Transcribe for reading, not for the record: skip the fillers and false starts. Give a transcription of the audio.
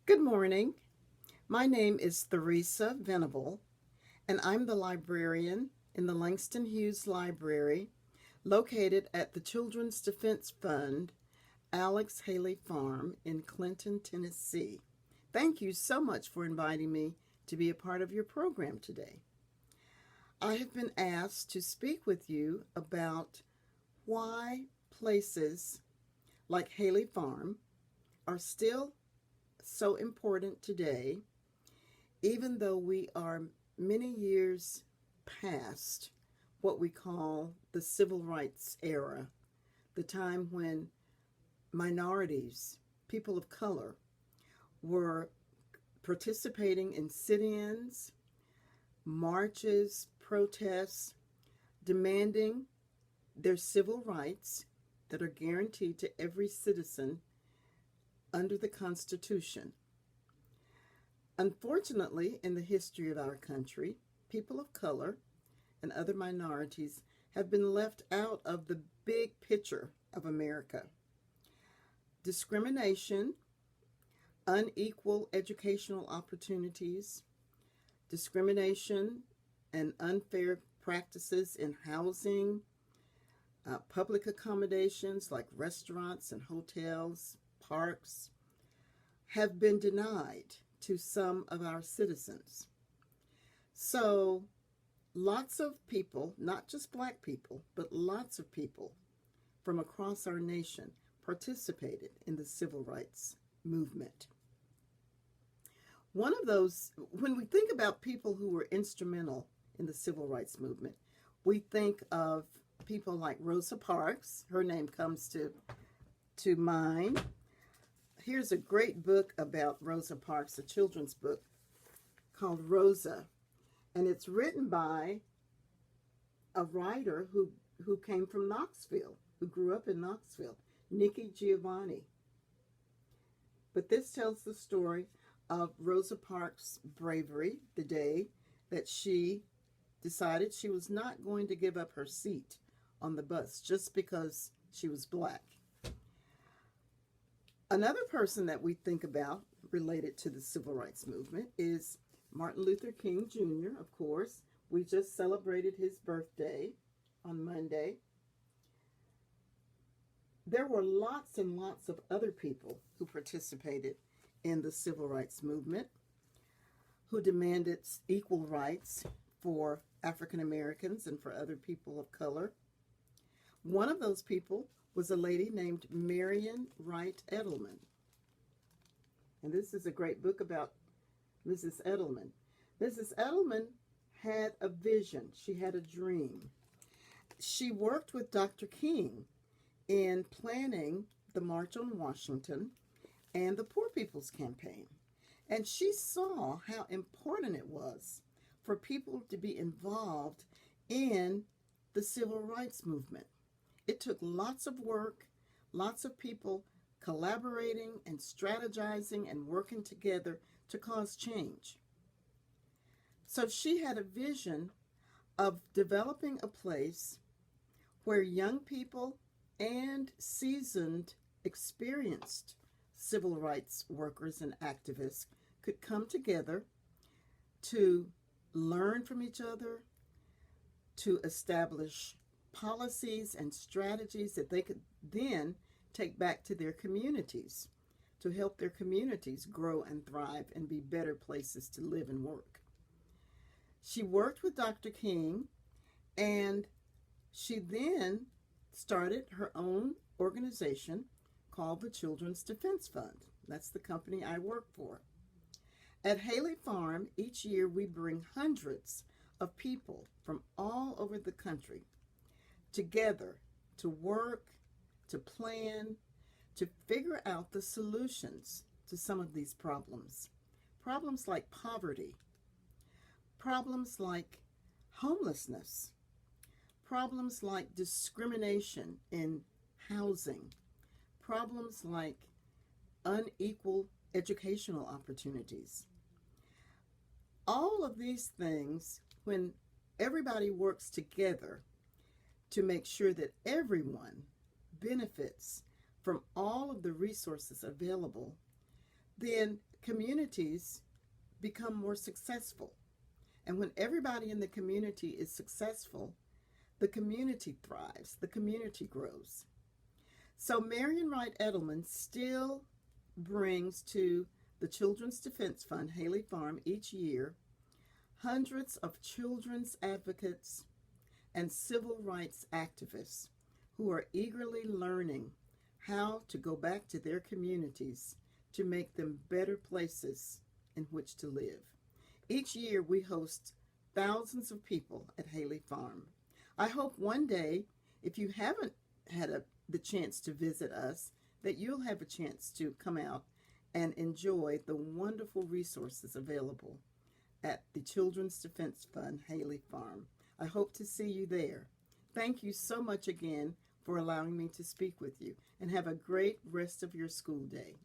Good morning. My name is Theresa Venable, and I'm the librarian in the Langston Hughes Library located at the Children's Defense Fund, Alex Haley Farm in Clinton, Tennessee. Thank you so much for inviting me to be a part of your program today. I have been asked to speak with you about why places like Haley Farm are still so important today, even though we are many years past what we call the civil rights era, the time when minorities, people of color, were participating in sit ins, marches, protests, demanding their civil rights that are guaranteed to every citizen under the Constitution. Unfortunately, in the history of our country, people of color and other minorities have been left out of the big picture of America. Discrimination, unequal educational opportunities, discrimination and unfair practices in housing, public accommodations like restaurants and hotels, parks, have been denied to some of our citizens. So, lots of people, not just black people, but lots of people from across our nation participated in the civil rights movement. One of those, when we think about people who were instrumental in the civil rights movement, we think of people like Rosa Parks. Her name comes to mind. Here's a great book about Rosa Parks, a children's book called Rosa, and it's written by a writer who came from Knoxville, who grew up in Knoxville, Nikki Giovanni. But this tells the story of Rosa Parks' bravery the day that she decided she was not going to give up her seat on the bus just because she was black. Another person that we think about related to the civil rights movement is Martin Luther King Jr., of course. We just celebrated his birthday on Monday. There were lots and lots of other people who participated in the civil rights movement, who demanded equal rights for African Americans and for other people of color. One of those people was a lady named Marion Wright Edelman. And this is a great book about Mrs. Edelman. Mrs. Edelman had a vision. She had a dream. She worked with Dr. King in planning the March on Washington and the Poor People's Campaign. And she saw how important it was for people to be involved in the civil rights movement. It took lots of work, lots of people collaborating and strategizing and working together to cause change. So she had a vision of developing a place where young people and seasoned, experienced civil rights workers and activists could come together to learn from each other, to establish policies and strategies that they could then take back to their communities to help their communities grow and thrive and be better places to live and work. She worked with Dr. King, and she then started her own organization called the Children's Defense Fund. That's the company I work for. At Haley Farm, each year we bring hundreds of people from all over the country together to work, to plan, to figure out the solutions to some of these problems. Problems like poverty, problems like homelessness, problems like discrimination in housing, problems like unequal educational opportunities. All of these things, when everybody works together to make sure that everyone benefits from all of the resources available, then communities become more successful. And when everybody in the community is successful, the community thrives, the community grows. So Marion Wright Edelman still brings to the Children's Defense Fund, Haley Farm, each year hundreds of children's advocates and civil rights activists who are eagerly learning how to go back to their communities to make them better places in which to live. Each year we host thousands of people at Haley Farm. I hope one day, if you haven't had the chance to visit us, that you'll have a chance to come out and enjoy the wonderful resources available at the Children's Defense Fund, Haley Farm. I hope to see you there. Thank you so much again for allowing me to speak with you, and have a great rest of your school day.